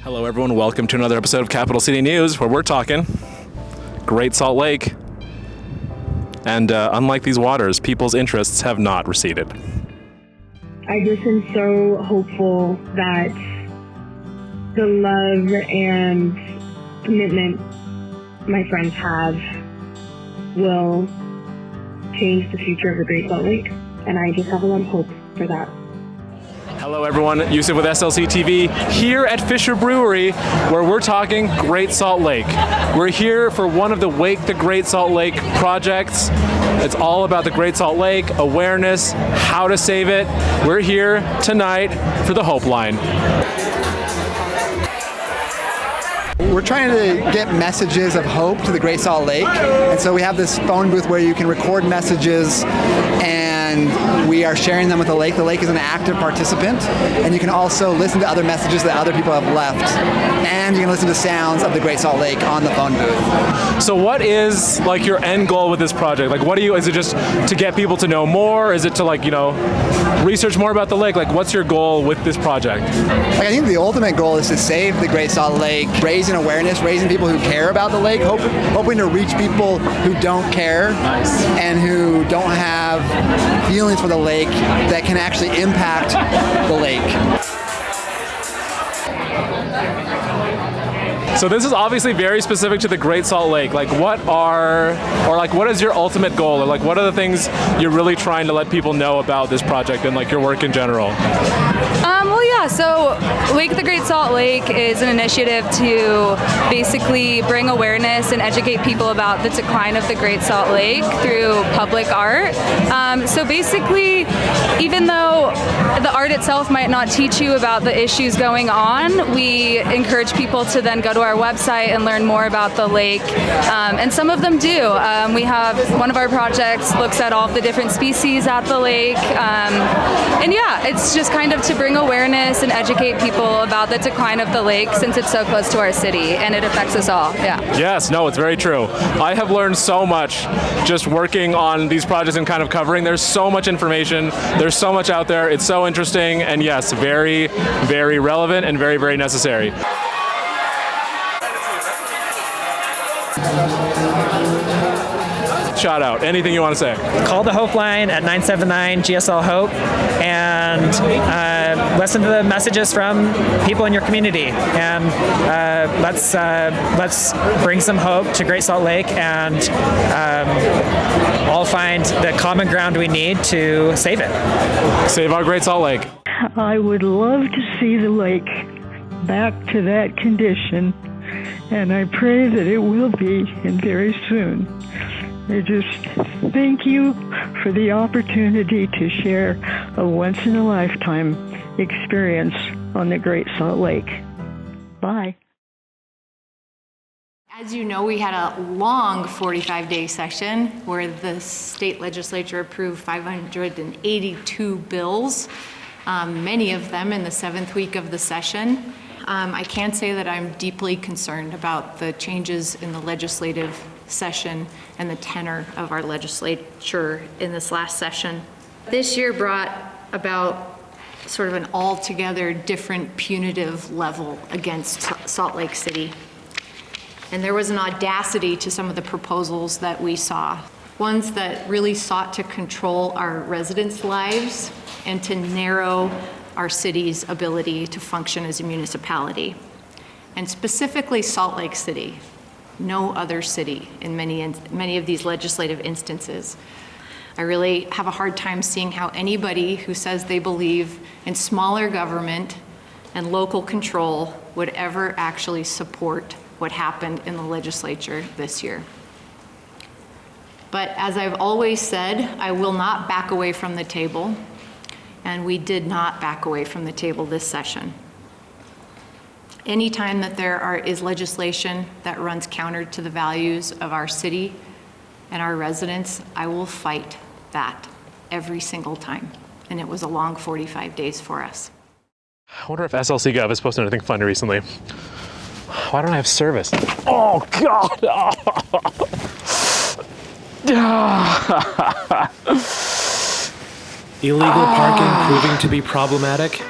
Hello everyone, welcome to another episode of Capital City News, where we're talking Great Salt Lake. And unlike these waters, people's interests have not receded. I just am so hopeful that the love and commitment my friends have will change the future of the Great Salt Lake, and I just have a lot of hope for that. Hello everyone, Yusuf with SLC TV here at Fisher Brewery, where we're talking Great Salt Lake. We're here for one of the Wake the Great Salt Lake projects. It's all about the Great Salt Lake, awareness, how to save it. We're here tonight for the Hopeline. We're trying to get messages of hope to the Great Salt Lake, and so we have this phone booth where you can record messages and we are sharing them with the lake. The lake is an active participant, and you can also listen to other messages that other people have left, and you can listen to sounds of the Great Salt Lake on the phone booth. So what is like your end goal with this project? Like is it just to get people to know more? Is it to research more about the lake? Like what's your goal with this project? I think the ultimate goal is to save the Great Salt Lake, raising awareness, raising people who care about the lake, hoping to reach people who don't care. Nice. And who don't have feelings for the lake that can actually impact the lake. So this is obviously very specific to the Great Salt Lake. What is your ultimate goal? Or what are the things you're really trying to let people know about this project and your work in general? So Wake the Great Salt Lake is an initiative to basically bring awareness and educate people about the decline of the Great Salt Lake through public art. So basically, even though the art itself might not teach you about the issues going on, we encourage people to then go to our website and learn more about the lake. And some of them do. We have one of our projects looks at all of the different species at the lake. It's just kind of to bring awareness and educate people about the decline of the lake since it's so close to our city and it affects us all. Yeah. Yes, no, it's very true. I have learned so much just working on these projects and kind of covering. There's so much information. There's so much out there. It's so interesting and yes, very, very relevant and very, very necessary. Shout out. Anything you want to say? Call the Hopeline at 979 GSL Hope and listen to the messages from people in your community. And let's bring some hope to Great Salt Lake and all find the common ground we need to save it. Save our Great Salt Lake. I would love to see the lake back to that condition, and I pray that it will be, and very soon. I just thank you for the opportunity to share a once-in-a-lifetime experience on the Great Salt Lake. Bye. As you know, we had a long 45-day session where the state legislature approved 582 bills, many of them in the 7th week of the session. I can say that I'm deeply concerned about the changes in the legislative session and the tenor of our legislature in this last session. This year brought about sort of an altogether different punitive level against Salt Lake City. And there was an audacity to some of the proposals that we saw, ones that really sought to control our residents' lives and to narrow our city's ability to function as a municipality. And specifically Salt Lake City, no other city in many of these legislative instances. I really have a hard time seeing how anybody who says they believe in smaller government and local control would ever actually support what happened in the legislature this year. But as I've always said, I will not back away from the table, and we did not back away from the table this session. Anytime that there is legislation that runs counter to the values of our city and our residents, I will fight that every single time. And it was a long 45 days for us. I wonder if SLC Gov has posted anything fun recently. Why don't I have service? Oh, God! Illegal parking proving to be problematic?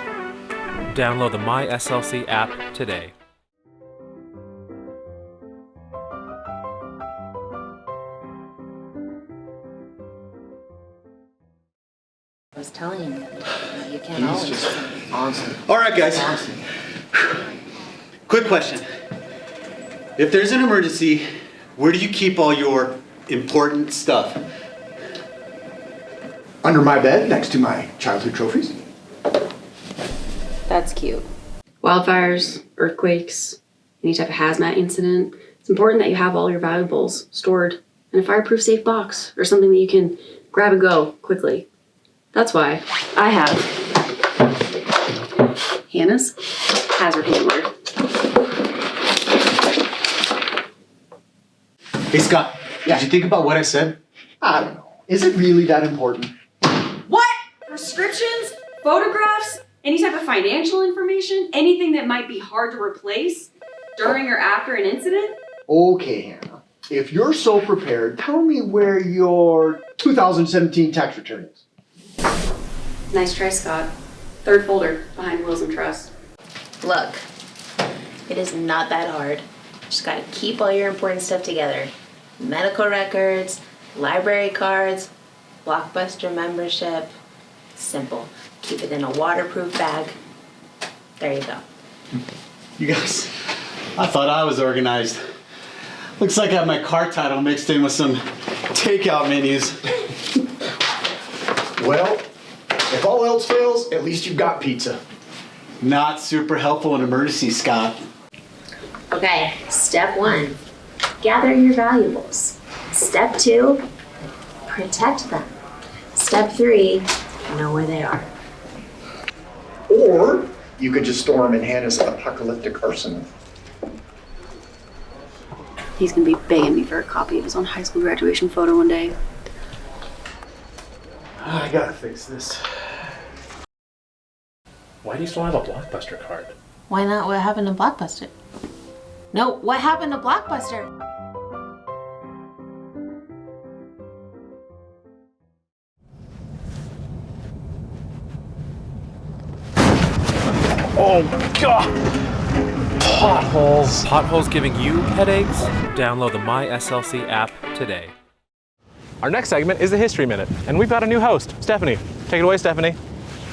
Download the My SLC app today. I was telling you, you can't always. All right, guys. Quick question. If there's an emergency, where do you keep all your important stuff? Under my bed, next to my childhood trophies. That's cute. Wildfires, earthquakes, any type of hazmat incident, it's important that you have all your valuables stored in a fireproof safe box or something that you can grab and go quickly. That's why I have Hannah's hazard handler. Hey, Scott, did you think about what I said? I don't know. Is it really that important? What? Prescriptions? Photographs? Any type of financial information? Anything that might be hard to replace during or after an incident? Okay, Hannah. If you're so prepared, tell me where your 2017 tax return is. Nice try, Scott. Third folder behind Wills and Trust. Look, it is not that hard. Just gotta keep all your important stuff together. Medical records, library cards, Blockbuster membership. Simple. Keep it in a waterproof bag. There you go. You guys, I thought I was organized. Looks like I have my car title mixed in with some takeout menus. Well, if all else fails, at least you've got pizza. Not super helpful in emergency, Scott. Okay, step 1, gather your valuables. Step 2, protect them. Step 3, know where they are. Or you could just store them in Hannah's apocalyptic arsenal. He's gonna be begging me for a copy of his own high school graduation photo one day. I gotta fix this. Why do you still have a Blockbuster card? Why not? What happened to Blockbuster? No, what happened to Blockbuster? Oh, God! Potholes. Potholes giving you headaches? Download the My SLC app today. Our next segment is the History Minute, and we've got a new host, Stephanie. Take it away, Stephanie.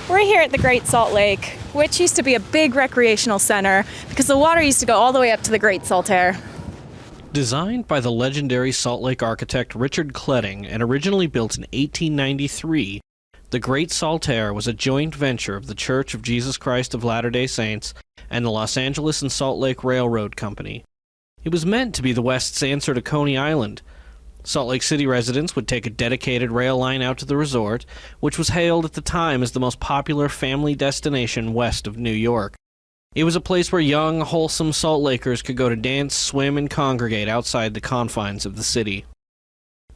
We're here at the Great Salt Lake, which used to be a big recreational center because the water used to go all the way up to the Great Salt Air. Designed by the legendary Salt Lake architect Richard Cletting and originally built in 1893, the Great Salt Air was a joint venture of the Church of Jesus Christ of Latter-day Saints and the Los Angeles and Salt Lake Railroad Company. It was meant to be the West's answer to Coney Island. Salt Lake City residents would take a dedicated rail line out to the resort, which was hailed at the time as the most popular family destination west of New York. It was a place where young, wholesome Salt Lakers could go to dance, swim, and congregate outside the confines of the city.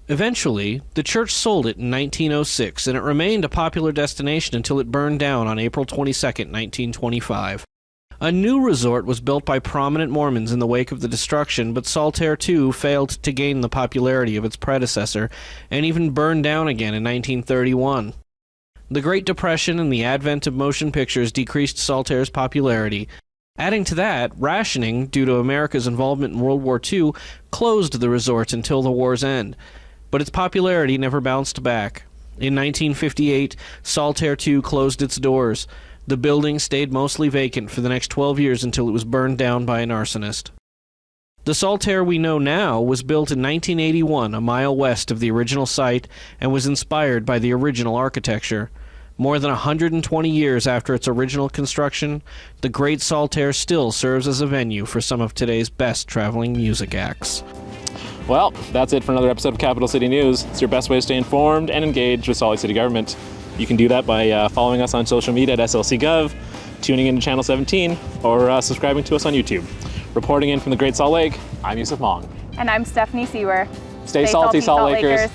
Eventually, the church sold it in 1906, and it remained a popular destination until it burned down on April 22, 1925. A new resort was built by prominent Mormons in the wake of the destruction, but Saltaire too failed to gain the popularity of its predecessor, and even burned down again in 1931. The Great Depression and the advent of motion pictures decreased Saltaire's popularity. Adding to that, rationing, due to America's involvement in World War II, closed the resort until the war's end. But its popularity never bounced back. In 1958, Saltaire too closed its doors. The building stayed mostly vacant for the next 12 years until it was burned down by an arsonist. The Saltaire we know now was built in 1981, a mile west of the original site, and was inspired by the original architecture. More than 120 years after its original construction, the Great Saltaire still serves as a venue for some of today's best traveling music acts. Well, that's it for another episode of Capital City News. It's your best way to stay informed and engaged with Salt Lake City government. You can do that by following us on social media at SLCGov, tuning into Channel 17, or subscribing to us on YouTube. Reporting in from the Great Salt Lake, I'm Yusuf Mong. And I'm Stephanie Sewer. Stay salty, Salt Lakers.